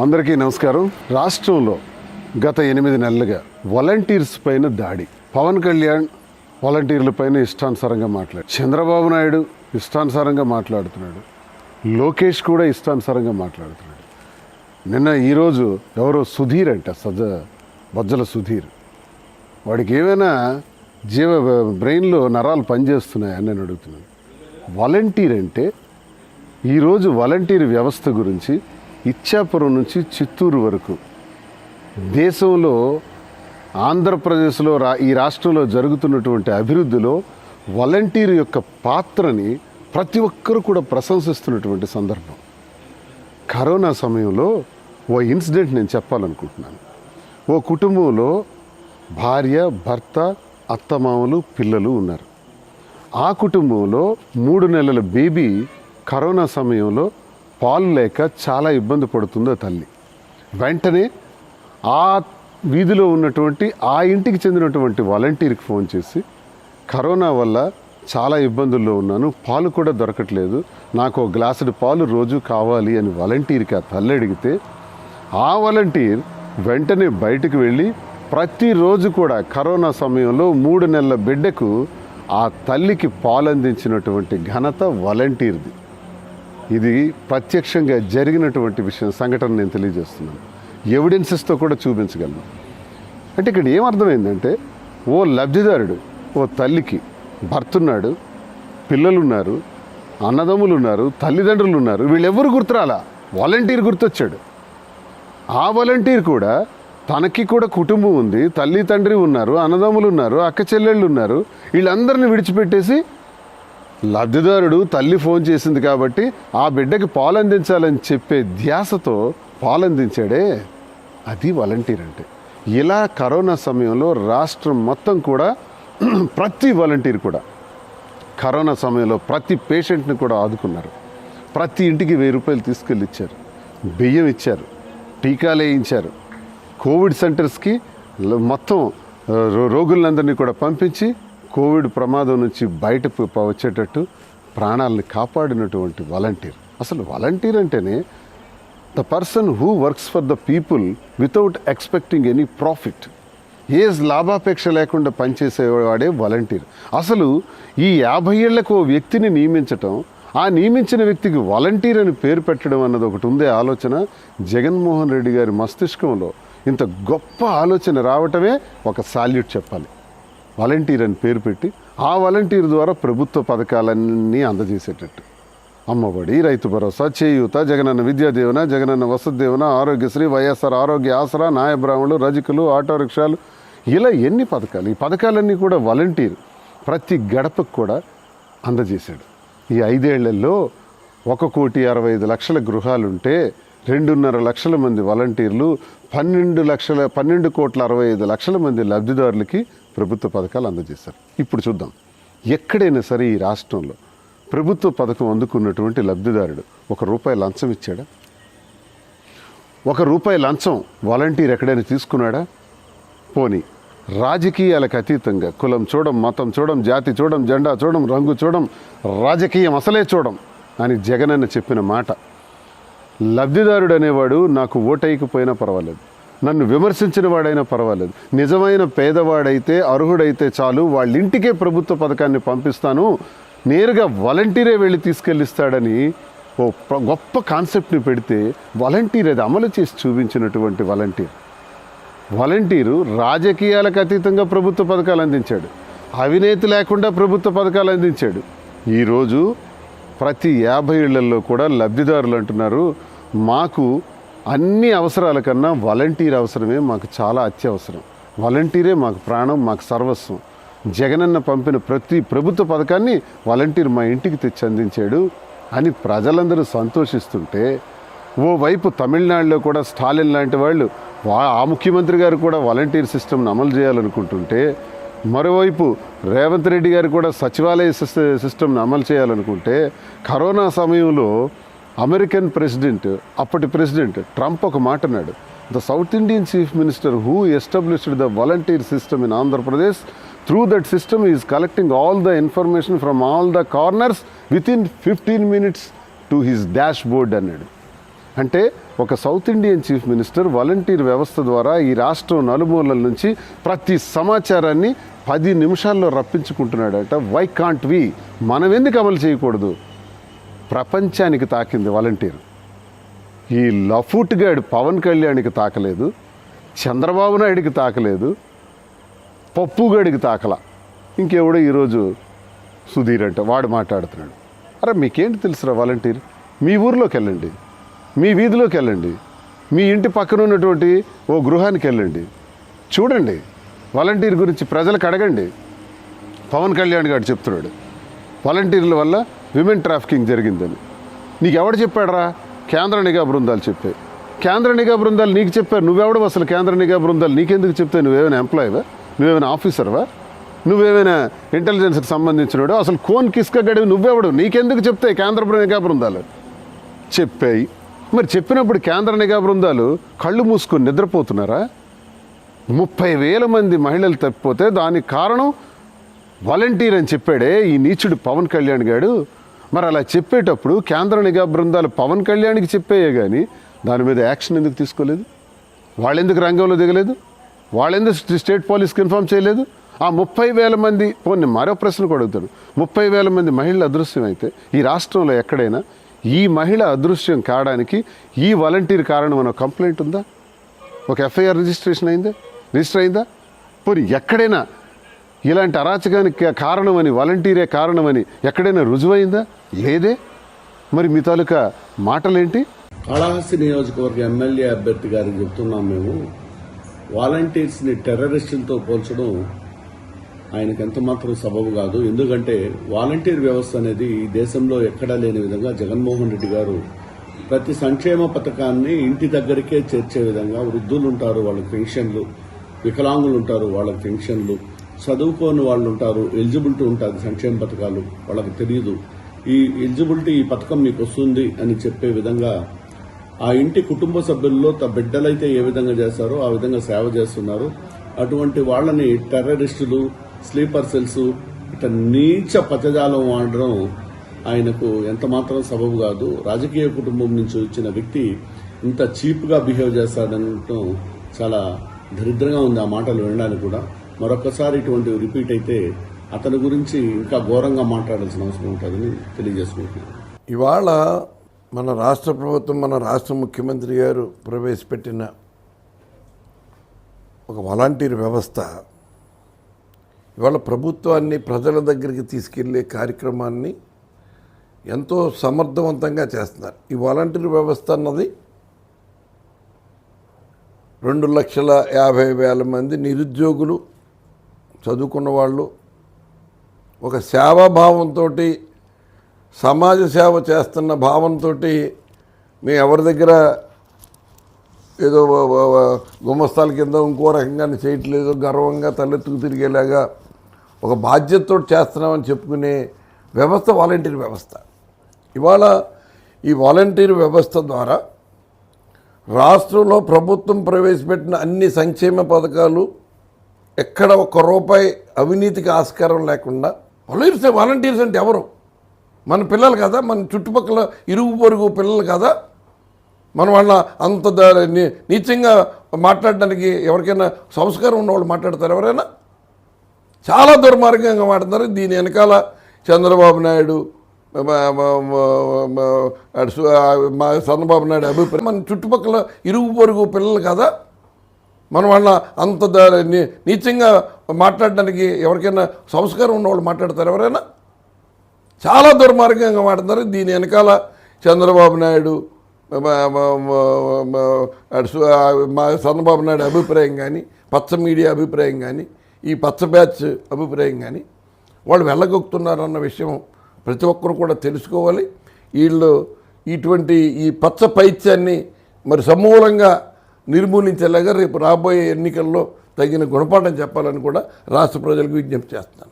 అందరికీ నమస్కారం. రాష్ట్రంలో గత 8 నెలలుగా వాలంటీర్స్ పైన దాడి. పవన్ కళ్యాణ్ వాలంటీర్ల పైన ఇష్టానుసారంగా మాట్లాడు, చంద్రబాబు నాయుడు ఇష్టానుసారంగా మాట్లాడుతున్నాడు, లోకేష్ కూడా ఇష్టానుసారంగా మాట్లాడుతున్నాడు. ఈరోజు ఎవరో సుధీర్ అంట, బొజ్జల సుధీర్, వాడికి ఏమైనా బ్రెయిన్లో నరాలు పనిచేస్తున్నాయని నేను అడుగుతున్నాను. వాలంటీర్ అంటే ఈరోజు వాలంటీర్ వ్యవస్థ గురించి ఇచ్చాపురం నుంచి చిత్తూరు వరకు దేశంలో, ఆంధ్రప్రదేశ్లో, ఈ రాష్ట్రంలో జరుగుతున్నటువంటి అభివృద్ధిలో వాలంటీర్ యొక్క పాత్రని ప్రతి ఒక్కరూ కూడా ప్రశంసిస్తున్నటువంటి సందర్భం. కరోనా సమయంలో ఓ ఇన్సిడెంట్ నేను చెప్పాలనుకుంటున్నాను. ఓ కుటుంబంలో భార్య, భర్త, అత్తమామలు, పిల్లలు ఉన్నారు. ఆ కుటుంబంలో 3 నెలల బేబీ కరోనా సమయంలో పాలు లేక చాలా ఇబ్బంది పడుతుందో తల్లి. వెంటనే ఆ వీధిలో ఉన్నటువంటి ఆ ఇంటికి చెందినటువంటి వాలంటీర్కి ఫోన్ చేసి, కరోనా వల్ల చాలా ఇబ్బందుల్లో ఉన్నాను, పాలు కూడా దొరకట్లేదు, నాకు ఒక గ్లాసుడు పాలు రోజు కావాలి అని వాలంటీర్కి ఆ తల్లి అడిగితే, ఆ వాలంటీర్ వెంటనే బయటకు వెళ్ళి ప్రతిరోజు కూడా కరోనా సమయంలో 3 నెలల బిడ్డకు ఆ తల్లికి పాలు అందించినటువంటి ఘనత వాలంటీర్ది. ఇది ప్రత్యక్షంగా జరిగినటువంటి సంఘటన నేను తెలియజేస్తున్నాను. ఎవిడెన్సెస్తో కూడా చూపించగలను. అంటే ఇక్కడ ఏమర్థమైందంటే, ఓ లబ్ధిదారుడు, ఓ తల్లికి భర్త ఉన్నాడు, పిల్లలు ఉన్నారు, అన్నదమ్ములు ఉన్నారు, తల్లిదండ్రులు ఉన్నారు, వీళ్ళెవ్వరు గుర్తురాలా, వాలంటీర్ గుర్తొచ్చాడు. ఆ వాలంటీర్ కూడా తనకి కూడా కుటుంబం ఉంది, తల్లి తండ్రి ఉన్నారు, అన్నదమ్ములు ఉన్నారు, అక్క చెల్లెళ్ళు ఉన్నారు, వీళ్ళందరినీ విడిచిపెట్టేసి లబ్ధిదారుడు తల్లి ఫోన్ చేసింది కాబట్టి ఆ బిడ్డకి పాలు అందించాలని చెప్పే ధ్యాసతో పాలు అందించాడే, అది వాలంటీర్ అంటే. ఇలా కరోనా సమయంలో రాష్ట్రం మొత్తం కూడా ప్రతి వాలంటీర్ కూడా కరోనా సమయంలో ప్రతి పేషెంట్ని కూడా ఆదుకున్నారు. ప్రతి ఇంటికి 1000 రూపాయలు తీసుకెళ్ళి ఇచ్చారు, బియ్యం ఇచ్చారు, టీకాలు వేయించారు. కోవిడ్ సెంటర్స్కి మొత్తం రోగులందరినీ కూడా పంపించి కోవిడ్ ప్రమాదం నుంచి బయటకు వచ్చేటట్టు ప్రాణాలను కాపాడినటువంటి వాలంటీర్. అసలు వాలంటీర్ అంటేనే the person who works for the people without expecting any profit. లాభాపేక్ష లేకుండా పనిచేసేవాడే వాలంటీర్. అసలు ఈ 50 ఏళ్లకు ఓ వ్యక్తిని నియమించటం, ఆ నియమించిన వ్యక్తికి వాలంటీర్ అని పేరు పెట్టడం అన్నది ఒకటి ఉందే ఆలోచన. జగన్మోహన్ రెడ్డి గారి మస్తిష్కంలో ఇంత గొప్ప ఆలోచన రావటమే ఒక సాల్యూట్ చెప్పాలి. వాలంటీర్ అని పేరు పెట్టి ఆ వాలంటీర్ ద్వారా ప్రభుత్వ పథకాలన్నీ అందజేసేటట్టు, అమ్మఒడి, రైతు భరోసా, చేయూత, జగనన్న విద్యా దీవెన, జగనన్న వసతి దీవెన, ఆరోగ్యశ్రీ, వైఎస్ఆర్ ఆరోగ్య ఆసరా, నాయబ్రాహ్మణులు, రజకులు, ఆటో రిక్షాలు, ఇలా ఎన్ని పథకాలు. ఈ పథకాలన్నీ కూడా వాలంటీర్ ప్రతి గడపకు కూడా అందజేశాడు. ఈ 5 ఏళ్లలో 1,65,00,000 గృహాలుంటే 2.5 లక్షల మంది వాలంటీర్లు, 12,65,00,000 మంది లబ్ధిదారులకి ప్రభుత్వ పథకాలు అందజేశారు. ఇప్పుడు చూద్దాం, ఎక్కడైనా సరే ఈ రాష్ట్రంలో ప్రభుత్వ పథకం అందుకున్నటువంటి లబ్ధిదారుడు ₹1 లంచం ఇచ్చాడా? ₹1 లంచం వాలంటీర్ ఎక్కడైనా తీసుకున్నాడా? పోనీ రాజకీయాలకు అతీతంగా కులం చూడం, మతం చూడం, జాతి చూడం, జెండా చూడం, రంగు చూడం, రాజకీయం అసలే చూడం అని జగనన్న చెప్పిన మాట, లబ్ధిదారుడు అనేవాడు నాకు ఓటైకపోయినా పర్వాలేదు, నన్ను విమర్శించిన వాడైనా పర్వాలేదు, నిజమైన పేదవాడైతే, అర్హుడైతే చాలు, వాళ్ళ ఇంటికే ప్రభుత్వ పథకాన్ని పంపిస్తాను, నేరుగా వాలంటీరే వెళ్ళి తీసుకెళ్ళిస్తాడని ఓ గొప్ప కాన్సెప్ట్ని పెడితే వాలంటీర్ అది అమలు చేసి చూపించినటువంటి వాలంటీరు రాజకీయాలకు అతీతంగా ప్రభుత్వ పథకాలు అందించాడు, అవినీతి లేకుండా ప్రభుత్వ పథకాలు అందించాడు. ఈరోజు ప్రతి 50 ఏళ్లలో కూడా లబ్ధిదారులు అంటున్నారు, మాకు అన్ని అవసరాల కన్నా వాలంటీర్ అవసరమే మాకు చాలా అత్యవసరం, వాలంటీరే మాకు ప్రాణం, మాకు సర్వస్వం, జగనన్న పంపిన ప్రతి ప్రభుత్వ పథకాన్ని వాలంటీర్ మా ఇంటికి తెచ్చి అందించాడు అని ప్రజలందరూ సంతోషిస్తుంటే, ఓవైపు తమిళనాడులో కూడా స్టాలిన్ లాంటి వాళ్ళు, ఆ ముఖ్యమంత్రి గారు కూడా వాలంటీర్ సిస్టమ్ని అమలు చేయాలనుకుంటుంటే, మరోవైపు రేవంత్ రెడ్డి గారు కూడా సచివాలయ సిస్టమ్ని అమలు చేయాలనుకుంటే, కరోనా సమయంలో అమెరికన్ ప్రెసిడెంట్, అప్పటి ప్రెసిడెంట్ ట్రంప్ ఒక మాట అన్నాడు, the south Indian chief minister who established the volunteer system in Andhra Pradesh, through that system is collecting all the information from all the corners with in 15 minutes to his dash board అన్నాడు. అంటే ఒక south Indian chief minister volunteer వ్యవస్థ ద్వారా ఈ రాష్ట్రం నలుమూలల నుంచి ప్రతి సమాచారాన్ని 10 నిమిషాల్లో రప్పించుకుంటున్నాడట. వై కాంట్ వి, మనం ఎందుకు అమలు చేయకూడదు? ప్రపంచానికి తాకింది వాలంటీర్. ఈ లఫూట్గాడు పవన్ కళ్యాణ్కి తాకలేదు, చంద్రబాబు నాయుడికి తాకలేదు, పప్పుగాడికి తాకల. ఇంకెవడో ఈరోజు సుధీర్ అంటే వాడు మాట్లాడుతున్నాడు. అరే మీకేంటి తెలుసురా వాలంటీర్? మీ ఊర్లోకి వెళ్ళండి, మీ వీధిలోకి వెళ్ళండి, మీ ఇంటి పక్కన ఉన్నటువంటి ఓ గృహానికి వెళ్ళండి, చూడండి వాలంటీర్ గురించి ప్రజలకు అడగండి. పవన్ కళ్యాణ్ గారు చెప్తున్నాడు వాలంటీర్ల వల్ల విమెన్ ట్రాఫికింగ్ జరిగిందని. నీకు ఎవడు చెప్పాడరా? కేంద్ర నిఘా బృందాలు చెప్పాయి. కేంద్ర నిఘా బృందాలు నీకు చెప్పారు. నువ్వెవడు అసలు? కేంద్ర నిఘా బృందాలు నీకెందుకు చెప్తాయి? నువ్వేమైనా ఎంప్లాయీవా? నువ్వేమైనా ఆఫీసర్వా? నువ్వేమైనా ఇంటెలిజెన్స్కి సంబంధించినవాడు? అసలు కోన్ కిస్క గడివి నువ్వెవడు? నీకెందుకు చెప్తాయి కేంద్ర నిఘా బృందాలు? చెప్పాయి. మరి చెప్పినప్పుడు కేంద్ర నిఘా బృందాలు కళ్ళు మూసుకొని నిద్రపోతున్నారా? 30,000 మంది మహిళలు తప్పిపోతే దానికి కారణం వాలంటీర్ అని చెప్పాడే ఈ నీచుడు పవన్ కళ్యాణ్ గారు. మరి అలా చెప్పేటప్పుడు కేంద్ర నిఘా బృందాలు పవన్ కళ్యాణ్కి చెప్పాయే కానీ దాని మీద యాక్షన్ ఎందుకు తీసుకోలేదు? వాళ్ళెందుకు రంగంలో దిగలేదు? వాళ్ళెందుకు స్టేట్ పోలీస్కి ఇన్ఫార్మ్ చేయలేదు? ఆ 30,000 మంది పోనీ మరో ప్రశ్న కూడా అడుగుతాడు. 30,000 మంది మహిళలు అదృశ్యం అయితే ఈ రాష్ట్రంలో ఎక్కడైనా ఈ మహిళ అదృశ్యం కావడానికి ఈ వాలంటీర్ కారణం అనే కంప్లైంట్ ఉందా? ఒక ఎఫ్ఐఆర్ రిజిస్టర్ అయిందా? పోనీ ఎక్కడైనా ఇలాంటి అరాచకానికి కారణమని వాలంటీరే కారణమని ఎక్కడైనా రుజువైందా? లేదే. మరి మీ తాలూకా మాటలేంటి? కాళహస్తి నియోజకవర్గ ఎమ్మెల్యే అభ్యర్థి గారికి చెప్తున్నాం మేము, వాలంటీర్స్ని టెర్రరిస్టులతో పోల్చడం ఆయనకు ఎంతమాత్రం సబబు కాదు. ఎందుకంటే వాలంటీర్ వ్యవస్థ అనేది ఈ దేశంలో ఎక్కడా లేని విధంగా జగన్మోహన్ రెడ్డి గారు ప్రతి సంక్షేమ పథకాన్ని ఇంటి దగ్గరికే చేర్చే విధంగా, వృద్ధులు ఉంటారు వాళ్ళకి పెన్షన్లు, వికలాంగులు ఉంటారు వాళ్ళకి పెన్షన్లు, చదువుకోని వాళ్ళు ఉంటారు, ఎలిజిబిలిటీ ఉంటుంది సంక్షేమ పథకాలు వాళ్ళకి తెలియదు, ఈ ఎలిజిబిలిటీ ఈ పథకం మీకు వస్తుంది అని చెప్పే విధంగా ఆ ఇంటి కుటుంబ సభ్యుల్లో బిడ్డలైతే ఏ విధంగా చేస్తారో ఆ విధంగా సేవ చేస్తున్నారు. అటువంటి వాళ్ళని టెర్రరిస్టులు, స్లీపర్ సెల్స్ ఇట్లా నీచ పదజాలం వాడడం ఆయనకు ఎంత మాత్రం సబబు కాదు. రాజకీయ కుటుంబం నుంచి వచ్చిన వ్యక్తి ఇంత చీప్గా బిహేవ్ చేస్తాడనటం చాలా దరిద్రంగా ఉంది ఆ మాటలు వినడానికి కూడా. మరొకసారి ఇటువంటివి రిపీట్ అయితే అతని గురించి ఇంకా ఘోరంగా మాట్లాడాల్సిన అవసరం ఉంటుందని తెలియజేసుకుంటున్నాను. ఇవాళ మన రాష్ట్ర ప్రభుత్వం, మన రాష్ట్ర ముఖ్యమంత్రి గారు ప్రవేశపెట్టిన ఒక వాలంటీర్ వ్యవస్థ ఇవాళ ప్రభుత్వాన్ని ప్రజల దగ్గరికి తీసుకెళ్లే కార్యక్రమాన్ని ఎంతో సమర్థవంతంగా చేస్తున్నారు. ఈ వాలంటీర్ వ్యవస్థ అన్నది 2,50,000 మంది నిరుద్యోగులు, చదువుకున్న వాళ్ళు ఒక సేవాభావంతో, సమాజ సేవ చేస్తున్న భావంతో మేము ఎవరి దగ్గర ఏదో గుమస్తాల కింద ఇంకో రకంగా చేయట్లేదు, గర్వంగా తలెత్తుకు తిరిగేలాగా ఒక బాధ్యతతో చేస్తున్నామని చెప్పుకునే వ్యవస్థ వాలంటీర్ వ్యవస్థ. ఇవాళ ఈ వాలంటీర్ వ్యవస్థ ద్వారా రాష్ట్రంలో ప్రభుత్వం ప్రవేశపెట్టిన అన్ని సంక్షేమ పథకాలు ఎక్కడ ఒక్క రూపాయి అవినీతికి ఆస్కారం లేకుండా, వాలంటీర్స్ అంటే ఎవరు? మన పిల్లలు కదా, మన చుట్టుపక్కల ఇరుగు పొరుగు పిల్లలు కదా. మనం వాళ్ళ అంత నీచంగా మాట్లాడడానికి ఎవరికైనా సంస్కారం ఉన్నవాళ్ళు మాట్లాడతారు? ఎవరైనా చాలా దుర్మార్గంగా మాట్లాడతారు. దీని వెనకాల చంద్రబాబు నాయుడు, చంద్రబాబు నాయుడు అభిప్రాయం, మన చుట్టుపక్కల ఇరుగు పొరుగు పిల్లలు కదా. మనం వాళ్ళ అంత నీచంగా మాట్లాడడానికి ఎవరికైనా సంస్కారం ఉన్నవాళ్ళు మాట్లాడతారు? ఎవరైనా చాలా దుర్మార్గంగా మాట్లాడతారు. దీని వెనకాల చంద్రబాబు నాయుడు, చంద్రబాబు నాయుడు అభిప్రాయం కానీ, పచ్చ మీడియా అభిప్రాయం కానీ, ఈ పచ్చ బ్యాచ్ అభిప్రాయం కానీ వాళ్ళు వెళ్ళగొక్కుతున్నారన్న విషయం ప్రతి ఒక్కరు కూడా తెలుసుకోవాలి. వీళ్ళు ఇటువంటి ఈ పచ్చ పైత్యాన్ని మరి సమూలంగా నిర్మూలించేలాగా రేపు రాబోయే ఎన్నికల్లో తగిన గుణపాఠం చెప్పాలని కూడా రాష్ట్ర ప్రజలకు విజ్ఞప్తి చేస్తున్నాను.